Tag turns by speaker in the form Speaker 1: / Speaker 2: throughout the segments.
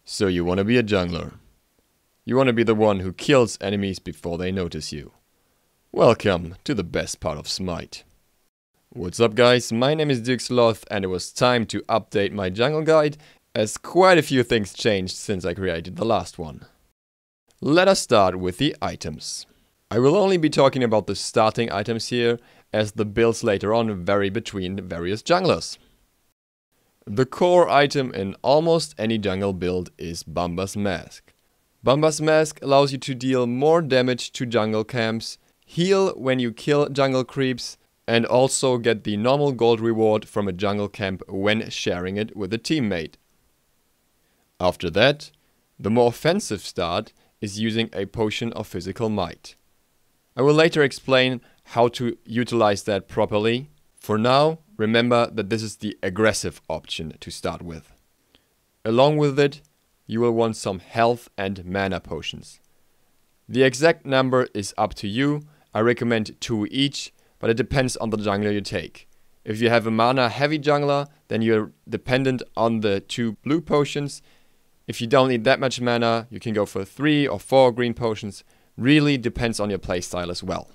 Speaker 1: So you want to be a jungler. You want to be the one who kills enemies before they notice you. Welcome to the best part of Smite. What's up guys, my name is Sloth and it was time to update my jungle guide as quite a few things changed since I created the last one. Let us start with the items. I will only be talking about the starting items here as the builds later on vary between various junglers. The core item in almost any jungle build is Bumba's Mask. Bumba's Mask allows you to deal more damage to jungle camps, heal when you kill jungle creeps, and also get the normal gold reward from a jungle camp when sharing it with a teammate. After that, the more offensive start is using a potion of physical might. I will later explain how to utilize that properly. For now, remember that this is the aggressive option to start with. Along with it, you will want some health and mana potions. The exact number is up to you. I recommend 2 each, but it depends on the jungler you take. If you have a mana heavy jungler, then you're dependent on the 2 blue potions. If you don't need that much mana, you can go for 3 or 4 green potions. Really depends on your playstyle as well.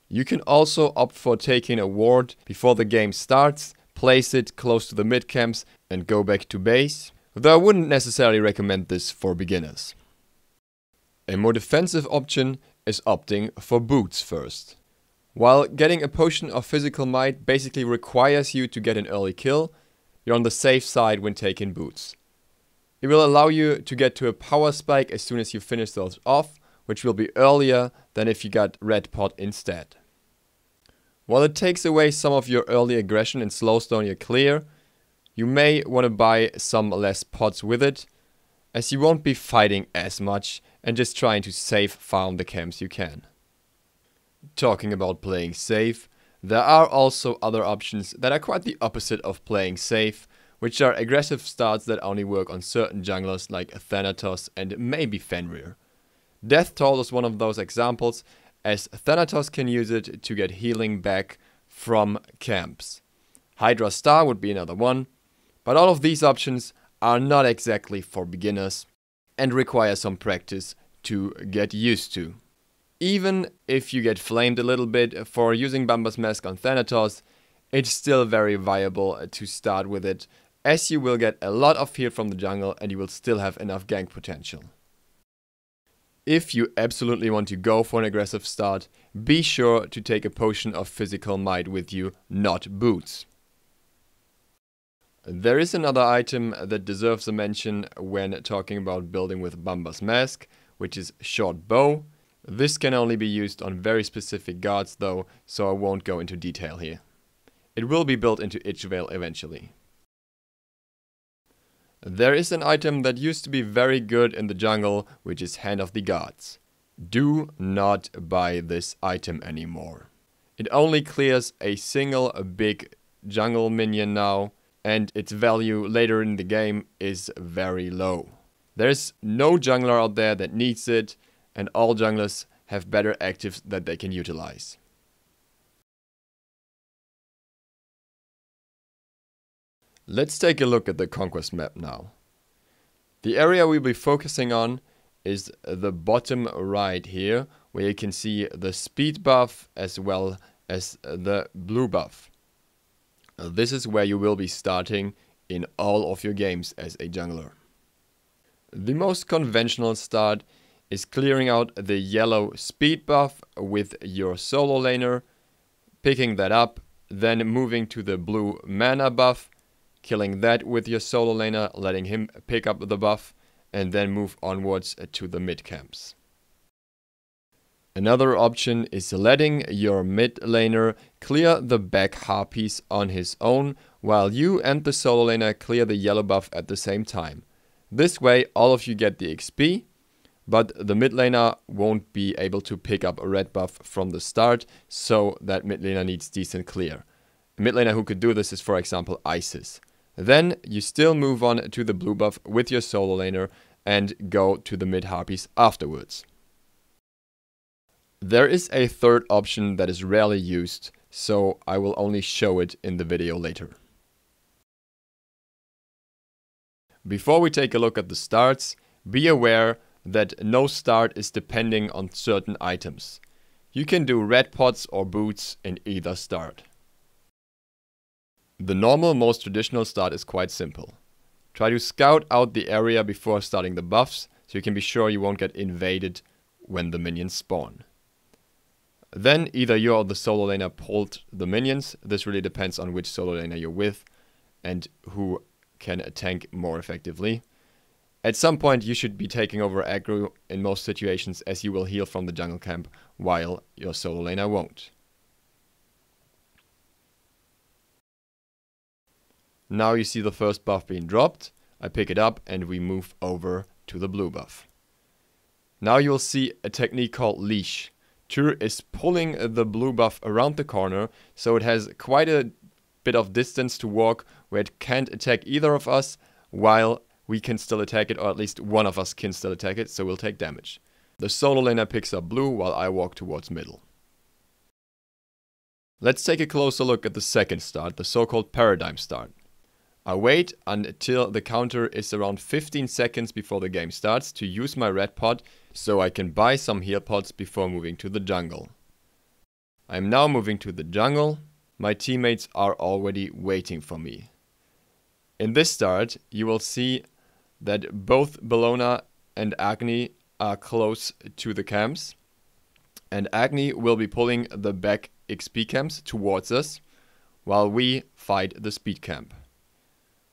Speaker 1: You can also opt for taking a ward before the game starts, place it close to the mid camps and go back to base, though I wouldn't necessarily recommend this for beginners. A more defensive option is opting for boots first. While getting a potion of physical might basically requires you to get an early kill, you're on the safe side when taking boots. It will allow you to get to a power spike as soon as you finish those off, which will be earlier than if you got red pot instead. While it takes away some of your early aggression and slows down your clear, you may want to buy some less pots with it, as you won't be fighting as much and just trying to safe farm the camps you can. Talking about playing safe, there are also other options that are quite the opposite of playing safe, which are aggressive starts that only work on certain junglers like Thanatos and maybe Fenrir. Death Toll is one of those examples, as Thanatos can use it to get healing back from camps. Hydra Star would be another one, but all of these options are not exactly for beginners and require some practice to get used to. Even if you get flamed a little bit for using Bumba's Mask on Thanatos, it's still very viable to start with it, as you will get a lot of heal from the jungle and you will still have enough gank potential. If you absolutely want to go for an aggressive start, be sure to take a potion of physical might with you, not boots. There is another item that deserves a mention when talking about building with Bumba's Mask, which is short bow. This can only be used on very specific guards though, so I won't go into detail here. It will be built into Itchvale eventually. There is an item that used to be very good in the jungle, which is Hand of the Gods. Do not buy this item anymore. It only clears a single big jungle minion now, and its value later in the game is very low. There's no jungler out there that needs it, and all junglers have better actives that they can utilize. Let's take a look at the Conquest Map now. The area we'll be focusing on is the bottom right here, where you can see the speed buff as well as the blue buff. This is where you will be starting in all of your games as a jungler. The most conventional start is clearing out the yellow speed buff with your solo laner, picking that up, then moving to the blue mana buff, killing that with your solo laner, letting him pick up the buff, and then move onwards to the mid camps. Another option is letting your mid laner clear the back harpies on his own, while you and the solo laner clear the yellow buff at the same time. This way all of you get the XP, but the mid laner won't be able to pick up a red buff from the start, so that mid laner needs decent clear. A mid laner who could do this is, for example, Isis. Then you still move on to the blue buff with your solo laner and go to the mid harpies afterwards. There is a third option that is rarely used, so I will only show it in the video later. Before we take a look at the starts, be aware that no start is depending on certain items. You can do red pots or boots in either start. The normal, most traditional start is quite simple. Try to scout out the area before starting the buffs, so you can be sure you won't get invaded when the minions spawn. Then either you or the solo laner pulled the minions. This really depends on which solo laner you're with and who can tank more effectively. At some point you should be taking over aggro in most situations, as you will heal from the jungle camp while your solo laner won't. Now you see the first buff being dropped. I pick it up and we move over to the blue buff. Now you'll see a technique called leash. Tyr is pulling the blue buff around the corner, so it has quite a bit of distance to walk where it can't attack either of us, while we can still attack it, or at least one of us can still attack it, so we'll take damage. The solo laner picks up blue while I walk towards middle. Let's take a closer look at the second start, the so-called paradigm start. I wait until the counter is around 15 seconds before the game starts to use my red pot, so I can buy some heal pots before moving to the jungle. I am now moving to the jungle. My teammates are already waiting for me. In this start, you will see that both Bellona and Agni are close to the camps, and Agni will be pulling the back XP camps towards us, while we fight the speed camp.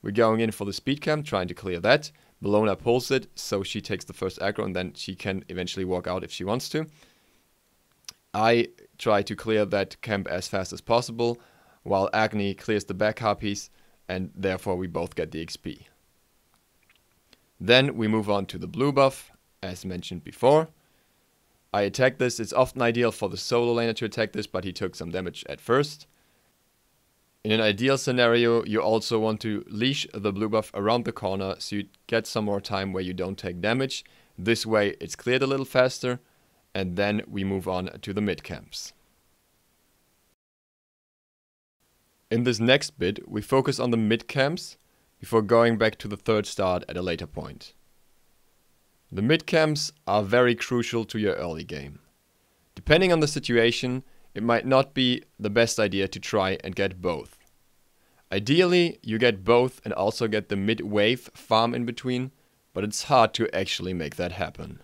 Speaker 1: We're going in for the speed camp, trying to clear that. Bellona pulls it, so she takes the first aggro, and then she can eventually walk out if she wants to. I try to clear that camp as fast as possible, while Agni clears the back harpies, and therefore we both get the XP. Then we move on to the blue buff, as mentioned before. I attack this. It's often ideal for the solo laner to attack this, but he took some damage at first. In an ideal scenario, you also want to leash the blue buff around the corner so you get some more time where you don't take damage. This way it's cleared a little faster, and then we move on to the mid camps. In this next bit, we focus on the mid camps before going back to the third start at a later point. The mid camps are very crucial to your early game. Depending on the situation, it might not be the best idea to try and get both. Ideally, you get both and also get the mid-wave farm in between, but it's hard to actually make that happen.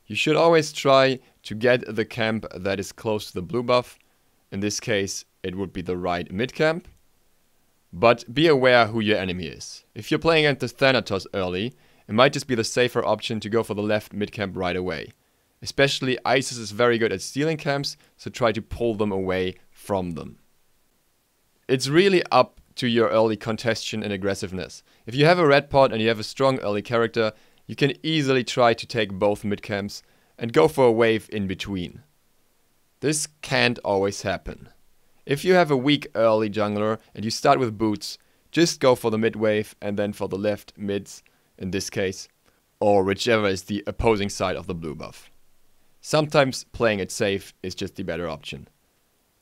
Speaker 1: You should always try to get the camp that is close to the blue buff. In this case, it would be the right mid camp. But be aware who your enemy is. If you're playing against the Thanatos early, it might just be the safer option to go for the left mid camp right away. Especially Isis is very good at stealing camps, so try to pull them away from them. It's really up to your early congestion and aggressiveness. If you have a red pot and you have a strong early character, you can easily try to take both mid camps and go for a wave in between. This can't always happen. If you have a weak early jungler and you start with boots, just go for the mid wave and then for the left mids in this case, or whichever is the opposing side of the blue buff. Sometimes playing it safe is just the better option.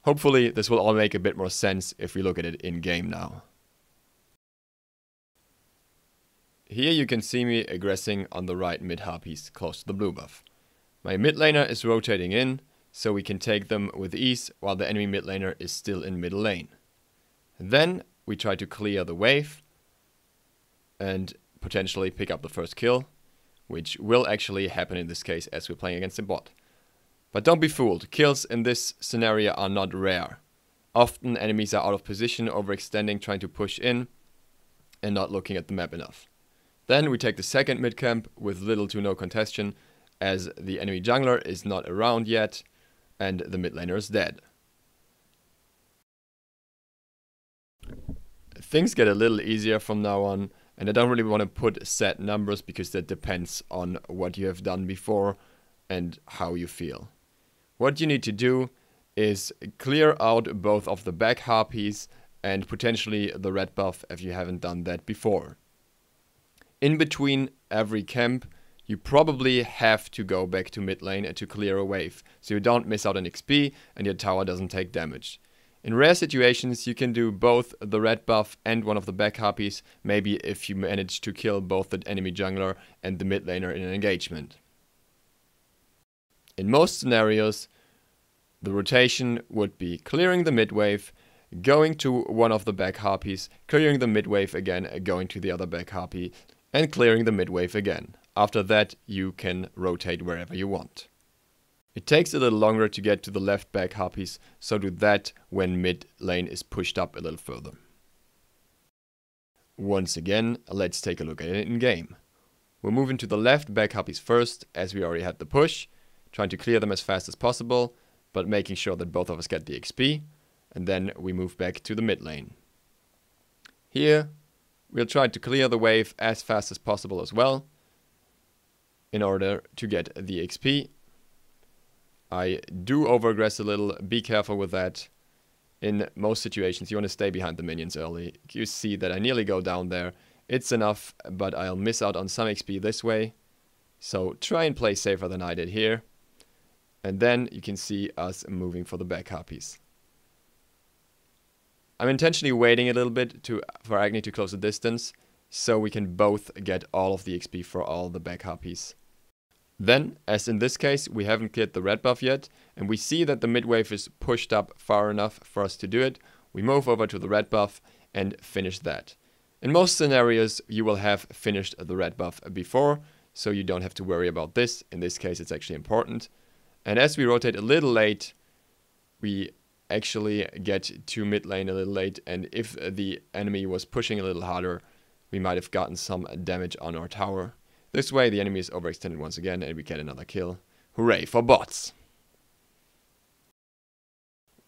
Speaker 1: Hopefully this will all make a bit more sense if we look at it in game now. Here you can see me aggressing on the right mid harpies close to the blue buff. My mid laner is rotating in, so we can take them with ease while the enemy mid laner is still in middle lane. Then we try to clear the wave and potentially pick up the first kill, which will actually happen in this case as we're playing against a bot. But don't be fooled, kills in this scenario are not rare. Often enemies are out of position, overextending, trying to push in, and not looking at the map enough. Then we take the second mid camp with little to no congestion, as the enemy jungler is not around yet, and the mid laner is dead. Things get a little easier from now on, and I don't really want to put set numbers because that depends on what you have done before and how you feel. What you need to do is clear out both of the back harpies and potentially the red buff if you haven't done that before. In between every camp, you probably have to go back to mid lane to clear a wave, so you don't miss out on XP and your tower doesn't take damage. In rare situations, you can do both the red buff and one of the back harpies, maybe if you manage to kill both the enemy jungler and the mid laner in an engagement. In most scenarios, the rotation would be clearing the mid wave, going to one of the back harpies, clearing the mid wave again, going to the other back harpy, and clearing the mid wave again. After that, you can rotate wherever you want. It takes a little longer to get to the left back harpies, so do that when mid lane is pushed up a little further. Once again, let's take a look at it in game. We're moving to the left back harpies first, as we already had the push, trying to clear them as fast as possible, but making sure that both of us get the XP, and then we move back to the mid lane. Here, we'll try to clear the wave as fast as possible as well, in order to get the XP. I do overaggress a little, be careful with that. In most situations, you want to stay behind the minions early. You see that I nearly go down there. It's enough, but I'll miss out on some XP this way. So try and play safer than I did here. And then you can see us moving for the back harpies. I'm intentionally waiting a little bit for Agni to close the distance, so we can both get all of the XP for all the back harpies. Then, as in this case, we haven't cleared the red buff yet, and we see that the mid wave is pushed up far enough for us to do it. We move over to the red buff and finish that. In most scenarios, you will have finished the red buff before, so you don't have to worry about this. In this case, it's actually important. And as we rotate a little late, we actually get to mid lane a little late, and if the enemy was pushing a little harder, we might have gotten some damage on our tower. This way, the enemy is overextended once again, and we get another kill. Hooray for bots!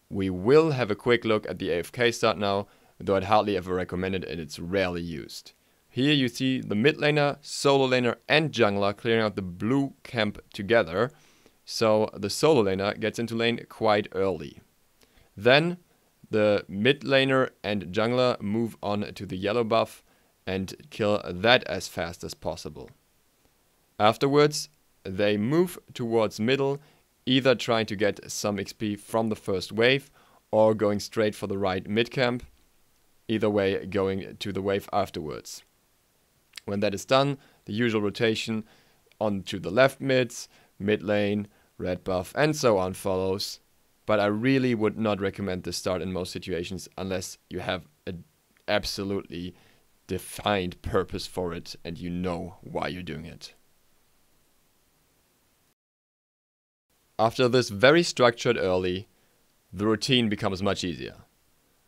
Speaker 1: We will have a quick look at the AFK start now, though I'd hardly ever recommend it and it's rarely used. Here you see the mid laner, solo laner and jungler clearing out the blue camp together, so the solo laner gets into lane quite early. Then the mid laner and jungler move on to the yellow buff and kill that as fast as possible. Afterwards, they move towards middle, either trying to get some XP from the first wave or going straight for the right mid camp, either way going to the wave afterwards. When that is done, the usual rotation onto the left mids, mid lane, red buff and so on follows, but I really would not recommend this start in most situations unless you have an absolutely defined purpose for it and you know why you're doing it. After this very structured early, the routine becomes much easier.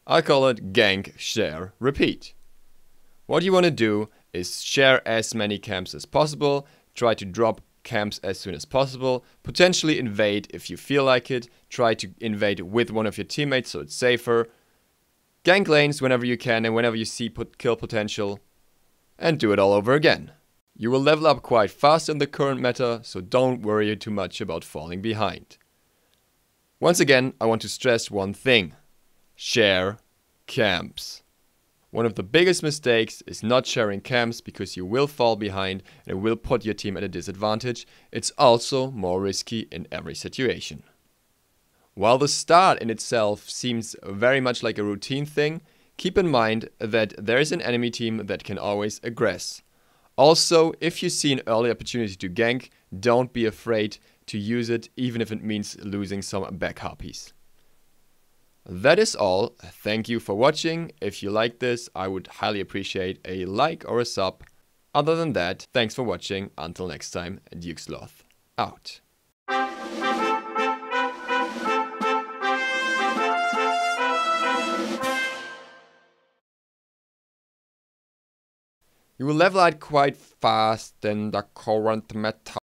Speaker 1: I call it gank, share, repeat. What you want to do is share as many camps as possible, try to drop camps as soon as possible, potentially invade if you feel like it, try to invade with one of your teammates so it's safer, gank lanes whenever you can and whenever you see kill potential, and do it all over again. You will level up quite fast in the current meta, so don't worry too much about falling behind. Once again, I want to stress one thing. Share camps. One of the biggest mistakes is not sharing camps because you will fall behind and it will put your team at a disadvantage. It's also more risky in every situation. While the start in itself seems very much like a routine thing, keep in mind that there is an enemy team that can always aggress. Also, if you see an early opportunity to gank, don't be afraid to use it, even if it means losing some back harpies. That is all. Thank you for watching. If you like this, I would highly appreciate a like or a sub. Other than that, thanks for watching. Until next time, Dukesloth out. You will level out quite fast in the current meta.